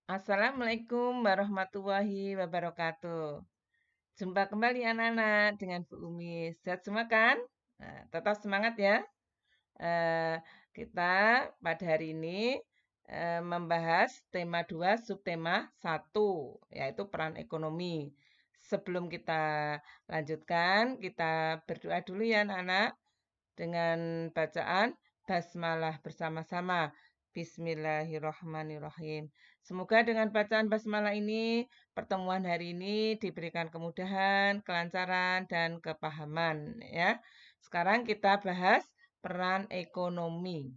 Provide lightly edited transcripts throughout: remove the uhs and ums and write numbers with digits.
Assalamualaikum warahmatullahi wabarakatuh. Jumpa kembali anak-anak dengan Bu Umi. Sehat semua kan? Nah, tetap semangat ya. Eh, kita pada hari ini membahas tema 2, subtema 1, yaitu peran ekonomi. Sebelum kita lanjutkan, kita berdoa dulu ya anak-anak dengan bacaan basmalah bersama-sama. Bismillahirrahmanirrahim. Semoga dengan bacaan basmalah ini, pertemuan hari ini diberikan kemudahan, kelancaran, dan kepahaman. Ya. Sekarang kita bahas peran ekonomi.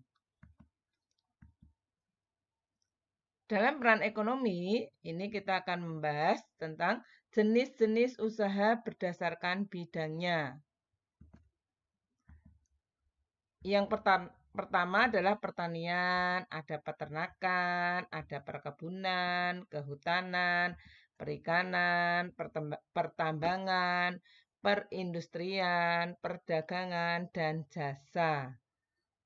Dalam peran ekonomi, ini kita akan membahas tentang jenis-jenis usaha berdasarkan bidangnya. Yang pertama adalah pertanian, ada peternakan, ada perkebunan, kehutanan, perikanan, pertambangan, perindustrian, perdagangan, dan jasa.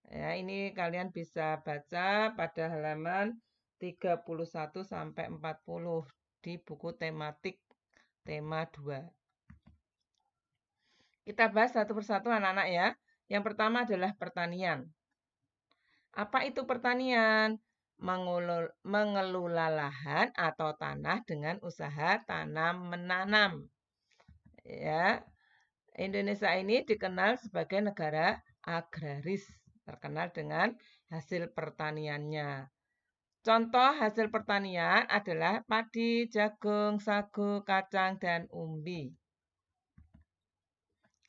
Ya, ini kalian bisa baca pada halaman 31 sampai 40 di buku tematik tema 2. Kita bahas satu persatu anak-anak ya. Yang pertama adalah pertanian. Apa itu pertanian? Mengelola lahan atau tanah dengan usaha tanam-menanam. Ya, Indonesia ini dikenal sebagai negara agraris, terkenal dengan hasil pertaniannya. Contoh hasil pertanian adalah padi, jagung, sagu, kacang, dan umbi.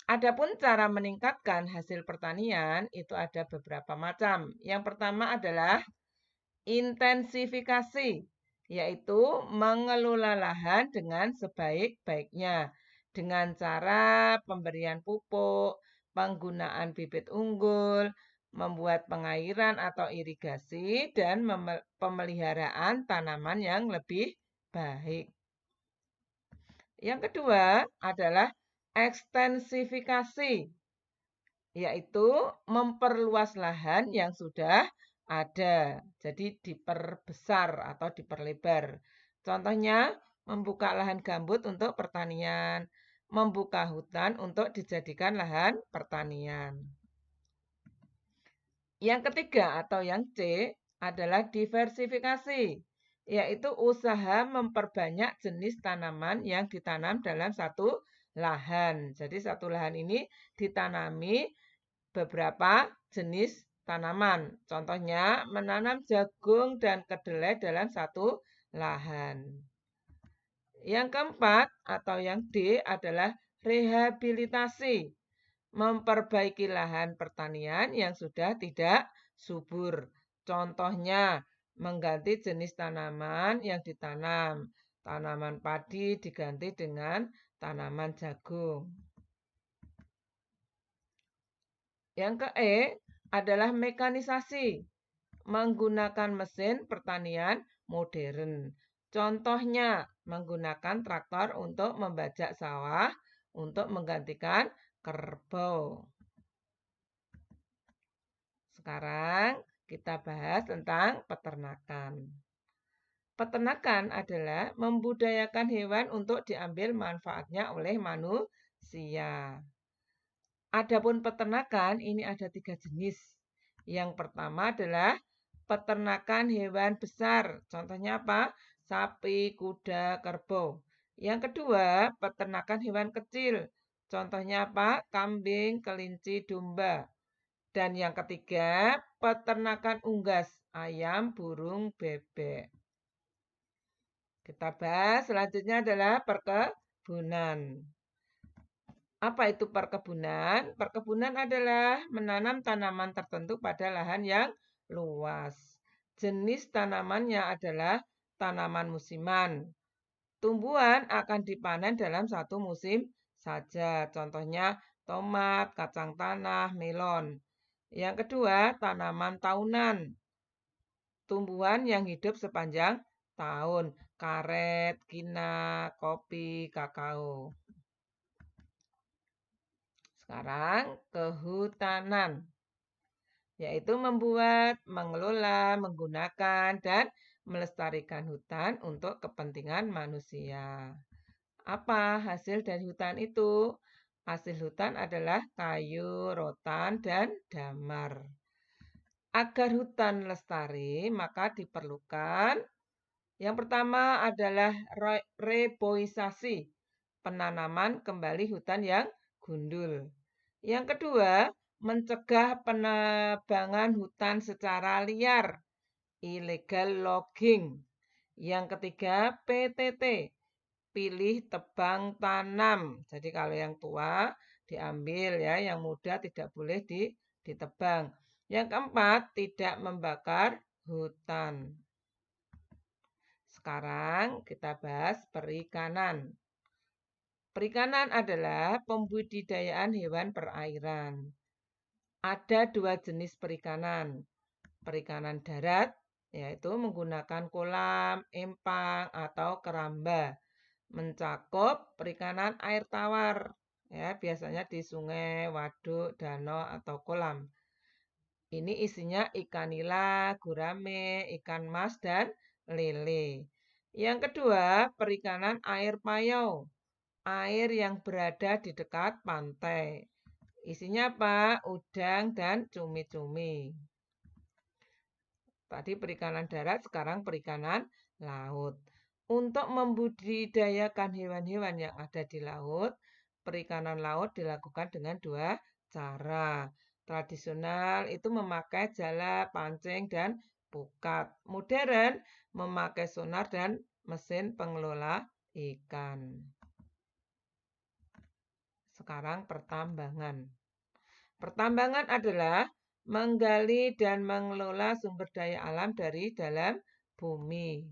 Adapun cara meningkatkan hasil pertanian itu ada beberapa macam. Yang pertama adalah intensifikasi, yaitu mengelola lahan dengan sebaik-baiknya dengan cara pemberian pupuk, penggunaan bibit unggul, membuat pengairan atau irigasi, dan pemeliharaan tanaman yang lebih baik. Yang kedua adalah ekstensifikasi, yaitu memperluas lahan yang sudah ada. Jadi diperbesar atau diperlebar. Contohnya membuka lahan gambut untuk pertanian, membuka hutan untuk dijadikan lahan pertanian. Yang ketiga atau yang C adalah diversifikasi, yaitu usaha memperbanyak jenis tanaman yang ditanam dalam satu lahan. Jadi satu lahan ini ditanami beberapa jenis tanaman. Contohnya menanam jagung dan kedelai dalam satu lahan. Yang keempat atau yang D adalah rehabilitasi. Memperbaiki lahan pertanian yang sudah tidak subur. Contohnya mengganti jenis tanaman yang ditanam. Tanaman padi diganti dengan tanaman jagung. Yang ke-E adalah mekanisasi, menggunakan mesin pertanian modern. Contohnya, menggunakan traktor untuk membajak sawah untuk menggantikan kerbau. Sekarang kita bahas tentang peternakan. Peternakan adalah membudayakan hewan untuk diambil manfaatnya oleh manusia. Adapun peternakan ini ada 3 jenis. Yang pertama adalah peternakan hewan besar. Contohnya apa? Sapi, kuda, kerbau. Yang kedua, peternakan hewan kecil. Contohnya apa? Kambing, kelinci, domba. Dan yang ketiga, peternakan unggas. Ayam, burung, bebek. Kita bahas selanjutnya adalah perkebunan. Apa itu perkebunan? Perkebunan adalah menanam tanaman tertentu pada lahan yang luas. Jenis tanamannya adalah tanaman musiman. Tumbuhan akan dipanen dalam satu musim saja. Contohnya tomat, kacang tanah, melon. Yang kedua, tanaman tahunan. Tumbuhan yang hidup sepanjang tahun. Karet, kina, kopi, kakao. Sekarang kehutanan, yaitu membuat, mengelola, menggunakan, dan melestarikan hutan untuk kepentingan manusia. Apa hasil dari hutan itu? Hasil hutan adalah kayu, rotan, dan damar. Agar hutan lestari, maka diperlukan yang pertama adalah reboisasi, penanaman kembali hutan yang gundul. Yang kedua, mencegah penebangan hutan secara liar, illegal logging. Yang ketiga, PTT, pilih tebang tanam. Jadi kalau yang tua diambil ya, yang muda tidak boleh ditebang. Yang keempat, tidak membakar hutan. Sekarang kita bahas perikanan. Perikanan adalah pembudidayaan hewan perairan. Ada dua jenis perikanan. Perikanan darat, yaitu menggunakan kolam, empang, atau keramba. Mencakup perikanan air tawar, ya, biasanya di sungai, waduk, danau, atau kolam. Ini isinya ikan nila, gurame, ikan mas, dan lele. Yang kedua, perikanan air payau. Air yang berada di dekat pantai. Isinya apa? Udang dan cumi-cumi. Tadi perikanan darat, sekarang perikanan laut. Untuk membudidayakan hewan-hewan yang ada di laut, perikanan laut dilakukan dengan dua cara. Tradisional itu memakai jala, pancing, dan pukat. Modern memakai sonar dan mesin pengelola ikan. Sekarang pertambangan. Pertambangan adalah menggali dan mengelola sumber daya alam dari dalam bumi.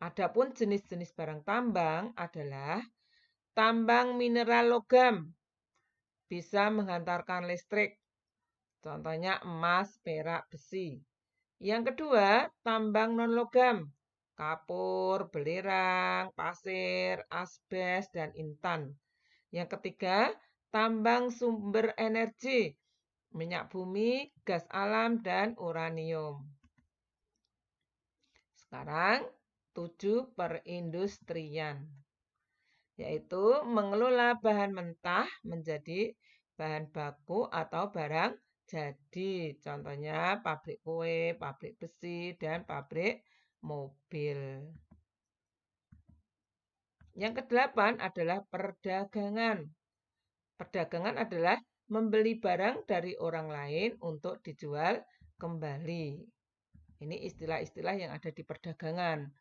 Adapun jenis-jenis barang tambang adalah tambang mineral logam, bisa menghantarkan listrik. Contohnya emas, perak, besi. Yang kedua, tambang non-logam, kapur, belerang, pasir, asbes, dan intan. Yang ketiga, tambang sumber energi, minyak bumi, gas alam, dan uranium. Sekarang, 7 perindustrian, yaitu mengelola bahan mentah menjadi bahan baku atau barang jadi. Contohnya pabrik kue, pabrik besi, dan pabrik mobil. Yang kedelapan adalah perdagangan. Perdagangan adalah membeli barang dari orang lain untuk dijual kembali. Ini istilah-istilah yang ada di perdagangan.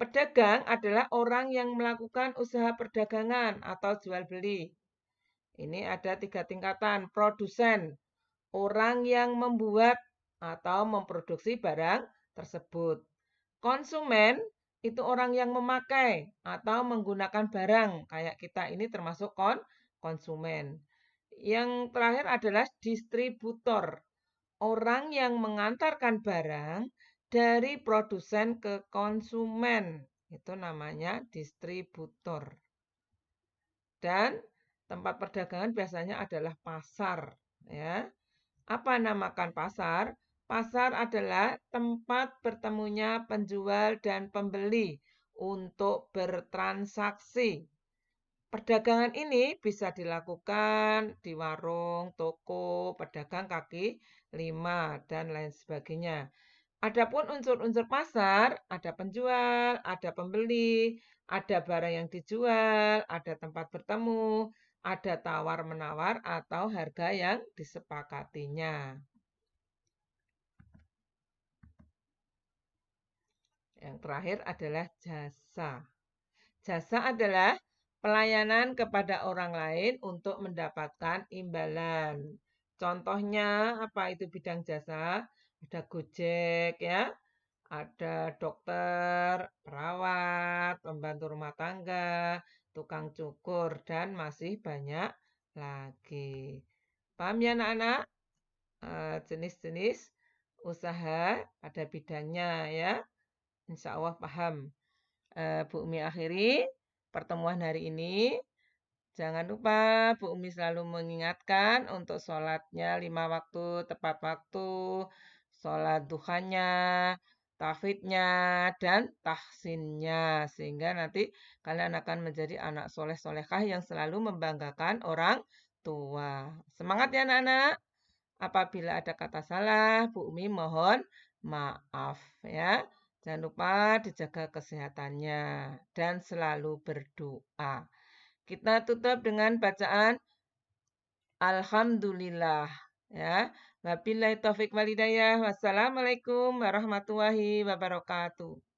Pedagang adalah orang yang melakukan usaha perdagangan atau jual beli. Ini ada 3 tingkatan. Produsen, orang yang membuat atau memproduksi barang tersebut. Konsumen, itu orang yang memakai atau menggunakan barang. Kayak kita ini termasuk konsumen. Yang terakhir adalah distributor, orang yang mengantarkan barang dari produsen ke konsumen. Itu namanya distributor. Dan tempat perdagangan biasanya adalah pasar, ya. Apa namakan pasar? Pasar adalah tempat bertemunya penjual dan pembeli untuk bertransaksi. Perdagangan ini bisa dilakukan di warung, toko, pedagang kaki lima, dan lain sebagainya. Adapun unsur-unsur pasar, ada penjual, ada pembeli, ada barang yang dijual, ada tempat bertemu, ada tawar-menawar atau harga yang disepakatinya. Yang terakhir adalah jasa. Jasa adalah pelayanan kepada orang lain untuk mendapatkan imbalan. Contohnya apa itu bidang jasa? Ada Gojek ya, ada dokter, perawat, pembantu rumah tangga, tukang cukur, dan masih banyak lagi. Paham ya anak-anak? Jenis-jenis usaha pada bidangnya ya. Insya Allah paham. Bu Umi akhiri pertemuan hari ini. Jangan lupa Bu Umi selalu mengingatkan untuk sholatnya 5 waktu, tepat waktu, sholat duhanya, tahfidnya, dan tahsinnya. Sehingga nanti kalian akan menjadi anak soleh-solehah yang selalu membanggakan orang tua. Semangat ya anak-anak. Apabila ada kata salah, Bu Umi mohon maaf ya. Jangan lupa dijaga kesehatannya dan selalu berdoa. Kita tutup dengan bacaan Alhamdulillah ya. Wabillahi taufik walhidayah. Wassalamualaikum warahmatullahi wabarakatuh.